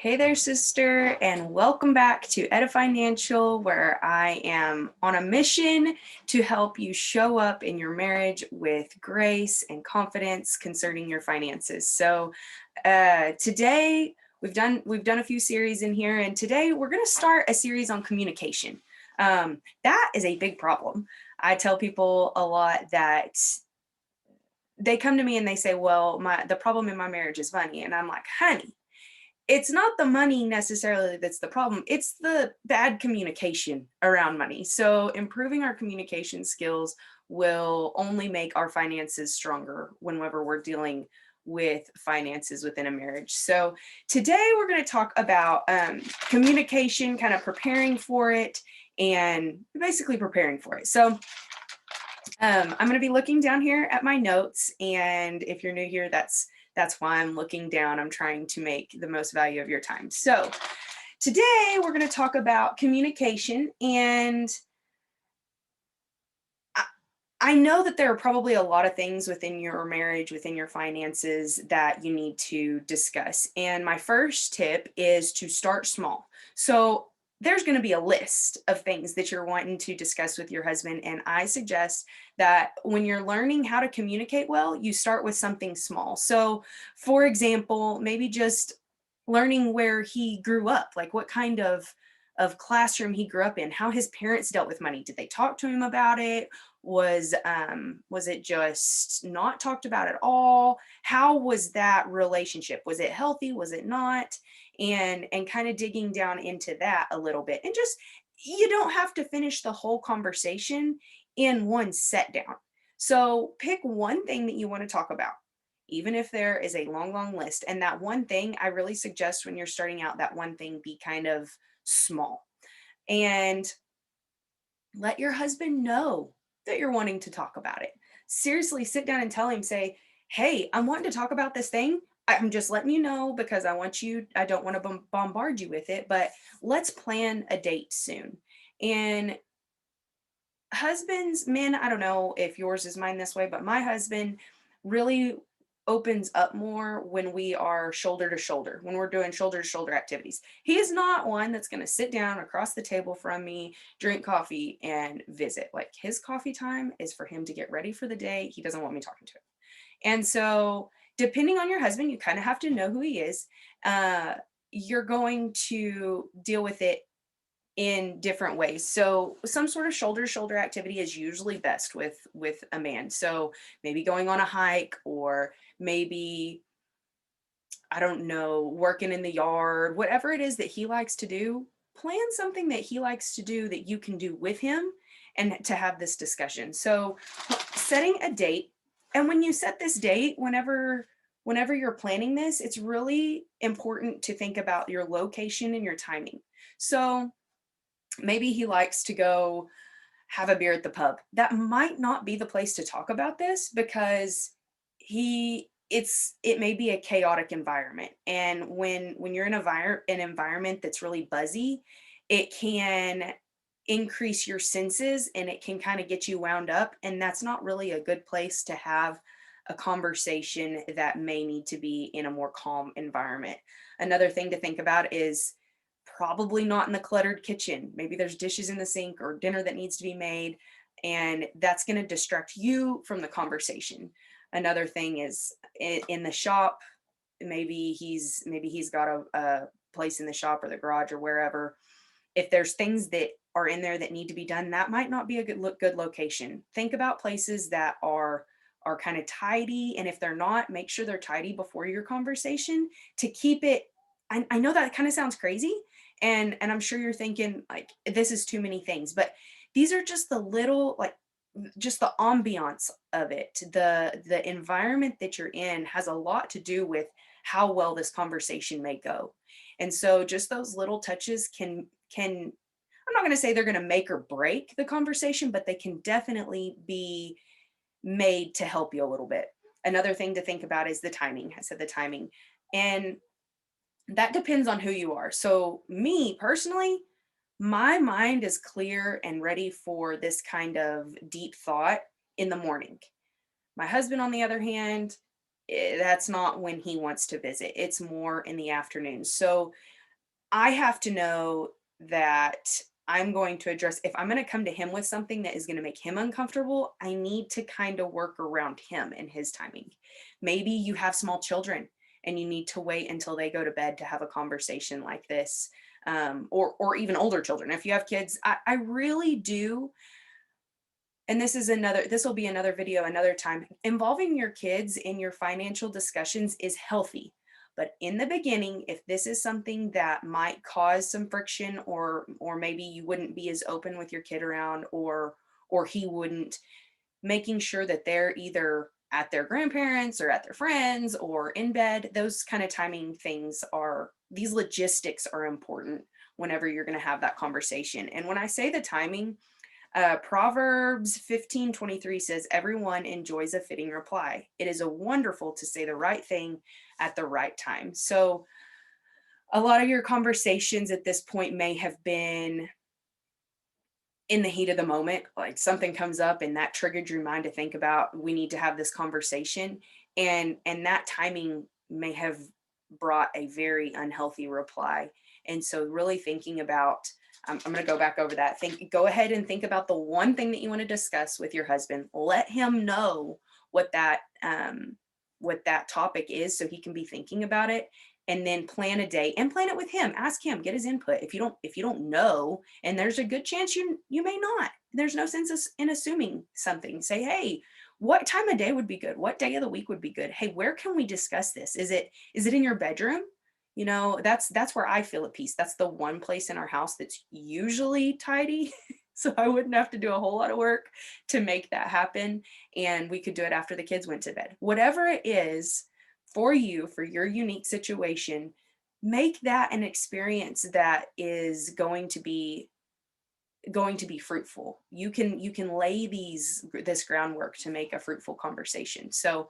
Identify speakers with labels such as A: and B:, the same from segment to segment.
A: Hey there, sister, and welcome back to Edda Financial, where I am on a mission to help you show up in your marriage with grace and confidence concerning your finances. Today we've done a few series in here, and today we're going to start a series on communication. That is a big problem. I tell people a lot that they come to me and they say, "Well, the problem in my marriage is money," and I'm like, "Honey, it's not the money necessarily that's the problem. It's the bad communication around money." So, improving our communication skills will only make our finances stronger whenever we're dealing with finances within a marriage. So, today we're going to talk about communication, kind of preparing for it, and basically preparing for it. So, I'm going to be looking down here at my notes, and if you're new here, that's why I'm looking down. I'm trying to make the most value of your time. So, today we're going to talk about communication, and I, I know that there are probably a lot of things within your marriage, within your finances that you need to discuss. And my first tip is to start small. So, there's going to be a list of things that you're wanting to discuss with your husband. And I suggest that when you're learning how to communicate well, you start with something small. So, for example, maybe just learning where he grew up, like what kind of classroom he grew up in, how his parents dealt with money. Did they talk to him about it? Was it just not talked about at all? How was that relationship? Was it healthy? Was it not? And kind of digging down into that a little bit. And just, you don't have to finish the whole conversation in one set down. So pick one thing that you want to talk about, even if there is a long, long list. And that one thing, I really suggest when you're starting out, that one thing be kind of small. And let your husband know that you're wanting to talk about it. Seriously, sit down and tell him, say, "Hey, I'm wanting to talk about this thing. I'm just letting you know because I don't want to bombard you with it, but let's plan a date soon." And husbands, men, I don't know if yours is mine this way, but my husband really opens up more when we are shoulder to shoulder, when we're doing shoulder to shoulder activities. He is not one that's going to sit down across the table from me, drink coffee, and visit. Like, his coffee time is for him to get ready for the day. He doesn't want me talking to him. And so, depending on your husband, you kind of have to know who he is. Uh, you're going to deal with it in different ways. So some sort of shoulder to shoulder activity is usually best with a man. So maybe going on a hike, or maybe, I don't know, working in the yard, whatever it is that he likes to do, plan something that he likes to do that you can do with him and to have this discussion. So setting a date, and when you set this date, whenever you're planning this, it's really important to think about your location and your timing. So maybe he likes to go have a beer at the pub. That might not be the place to talk about this because it may be a chaotic environment. And when you're in an environment that's really buzzy, it can increase your senses and it can kind of get you wound up, and that's not really a good place to have a conversation that may need to be in a more calm environment. Another thing to think about is probably not in the cluttered kitchen. Maybe there's dishes in the sink or dinner that needs to be made, and that's going to distract you from the conversation. Another thing is in the shop. Maybe he's got a place in the shop or the garage or wherever. If there's things that are in there that need to be done, that might not be a good location. Think about places that are kind of tidy, and if they're not, make sure they're tidy before your conversation to keep it. I know that kind of sounds crazy, and I'm sure you're thinking like this is too many things, but these are just the little, like, just the ambiance of it. The environment that you're in has a lot to do with how well this conversation may go. And so just those little touches can I'm not going to say they're going to make or break the conversation, but they can definitely be made to help you a little bit. Another thing to think about is the timing. I said the timing. And that depends on who you are. So, me personally, my mind is clear and ready for this kind of deep thought in the morning. My husband, on the other hand, that's not when he wants to visit. It's more in the afternoon. So I have to know that I'm going to address, if I'm going to come to him with something that is going to make him uncomfortable, I need to kind of work around him and his timing. Maybe you have small children and you need to wait until they go to bed to have a conversation like this. Or even older children. If you have kids, I really do, and this will be another video another time. Involving your kids in your financial discussions is healthy. But in the beginning, if this is something that might cause some friction, or maybe you wouldn't be as open with your kid around, or he wouldn't, making sure that they're either at their grandparents or at their friends or in bed, those kind of timing things are, these logistics are important whenever you're going to have that conversation. And when I say the timing, Proverbs 15:23 says, "Everyone enjoys a fitting reply. It is a wonderful to say the right thing at the right time." So, a lot of your conversations at this point may have been in the heat of the moment, like something comes up and that triggered your mind to think about, we need to have this conversation, and that timing may have brought a very unhealthy reply. And so really thinking about, I'm going to go back over that. Go ahead and think about the one thing that you want to discuss with your husband. Let him know what that topic is, so he can be thinking about it, and then plan a day and plan it with him. Ask him, get his input. If you don't know, and there's a good chance you may not. There's no sense in assuming something. Say, hey, what time of day would be good? What day of the week would be good? Hey, where can we discuss this? Is it in your bedroom? That's where I feel at peace. That's the one place in our house that's usually tidy. So I wouldn't have to do a whole lot of work to make that happen. And we could do it after the kids went to bed. Whatever it is for you, for your unique situation, make that an experience that is going to be fruitful. You can lay this groundwork to make a fruitful conversation. So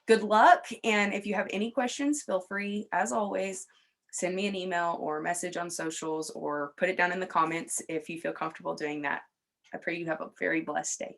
A: good luck. And if you have any questions, feel free, as always, send me an email or message on socials, or put it down in the comments if you feel comfortable doing that. I pray you have a very blessed day.